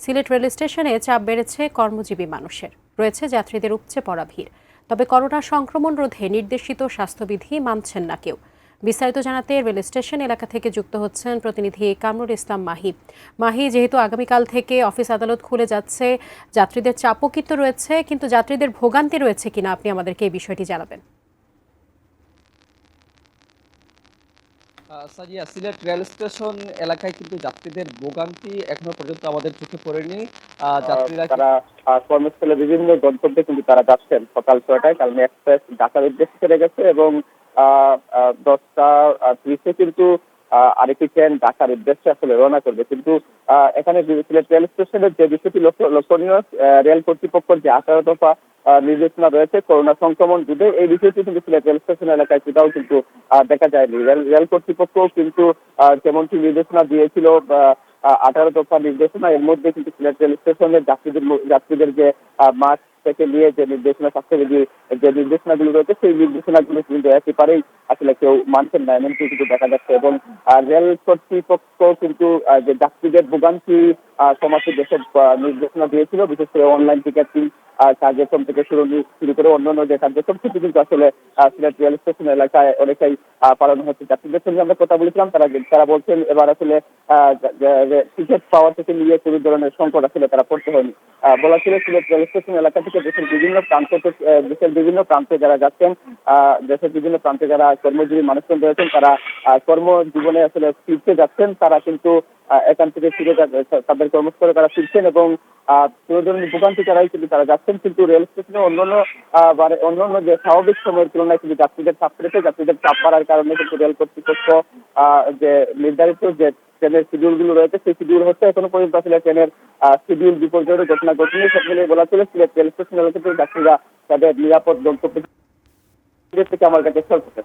Sylhet rail স্টেশনে চাপ বেড়েছে কর্মজীবী মানুষের, রয়েছে যাত্রীদের উপচে পড়া ভিড়। তবে করোনা সংক্রমণ রোধে নির্দেশিত স্বাস্থ্যবিধি মানছেন না কেউ। বিস্তারিত জানাতে রেল স্টেশন এলাকা থেকে যুক্ত হচ্ছেন প্রতিনিধি কামরুল ইসলাম মাহি। মাহি, যেহেতু আগামীকাল থেকে অফিস আদালত খুলে যাচ্ছে, যাত্রীদের চাপও কিন্তু রয়েছে, কিন্তু যাত্রীদের ভোগান্তি রয়েছে কিনা আপনি আমাদেরকে এই বিষয়টি জানাবেন। সাজিয়া, সিলেট রেল স্টেশন এলাকায় কিন্তু যাত্রীদের ভোগান্তি এখনো পর্যন্ত আমাদের চোখে পড়েনি। যাত্রীরা তারা কর্মস্থলে বিভিন্ন গন্তব্যে কিন্তু তারা যাচ্ছেন সকাল 6টায়, কারণ এক্সপ্রেস ঢাকার উদ্দেশ্যে ছেড়ে গেছে এবং 10টা 30-এ কিন্তু আরেকটি ট্রেন ঢাকার উদ্দেশ্যে আসলে রওনা করবে। কিন্তু এখানে সিলেট রেল স্টেশনের যে বিষয়টি লক্ষণীয়, রেল কর্তৃপক্ষের যে 18 দফা নির্দেশনা রয়েছে করোনা সংক্রমণ রোধে, এই বিষয়টি কিন্তু সিলেট রেল স্টেশন এলাকায় সেটাও কিন্তু দেখা যায়নি। রেল কর্তৃপক্ষ কিন্তু যেমনটি নির্দেশনা দিয়েছিল, 18 দফা নির্দেশনা, এর মধ্যে কিন্তু সিলেট রেল স্টেশনের যাত্রীদের যে মাস্ক থেকে নিয়ে যে নির্দেশনা, স্বাস্থ্যবিধি যে নির্দেশনাগুলো রয়েছে, সেই নির্দেশনাগুলো কিন্তু একেবারেই আসলে কেউ মানছেন না, এমনকি কিন্তু দেখা যাচ্ছে। এবং রেল কর্তৃপক্ষ কিন্তু যে যাত্রীদের ভোগান্তি সমাপ্তির যেসব নির্দেশনা দিয়েছিল, বিশেষ করে অনলাইন টিকেটিং কার্যক্রম থেকে শুরু করে অন্যান্য যে কার্যক্রম, সেটি কিন্তু আসলে সিলেট রেল স্টেশন এলাকায় অনেকটাই পালন হচ্ছে। যাত্রীদের সঙ্গে আমরা কথা বলেছিলাম, তারা বলছেন এবার আসলে টিকিট পাওয়া থেকে নিয়ে কোনো ধরনের সংকট আসলে তারা পড়তে হয়নি। বলা ছিল সিলেট রেল স্টেশন এলাকা থেকে দেশের বিভিন্ন প্রান্তে যারা যাচ্ছেন, দেশের বিভিন্ন প্রান্তে যারা কর্মজীবী মানুষজন রয়েছেন, তারা কর্মজীবনে আসলে ফিরতে যাচ্ছেন। তারা কিন্তু এখান থেকে ফিরে তাদের কর্মস্থলে তারা ফিরছেন এবং কোনো ধরনের ভোগান্তি ছাড়াই কিন্তু তারা যাচ্ছেন। কিন্তু রেল স্টেশনে অন্যান্য যে স্বাভাবিক সময়ের তুলনায় কিন্তু যাত্রীদের চাপ পড়েছে। যাত্রীদের চাপ বাড়ার কারণে কিন্তু রেল কর্তৃপক্ষ যে নির্ধারিত যে ট্রেনের শিডিউল গুলো রয়েছে, সেই শিডিউল হচ্ছে এখনো পর্যন্ত আসলে ট্রেনের শিডিউল বিপর্যয়ের ঘটনা ঘটেনি। সব মিলিয়ে বলা চলে সিলেট রেল স্টেশন এলাকাতে যাত্রীরা তাদের নিরাপদ গন্তব্য থেকে আমার কাছে চলছে।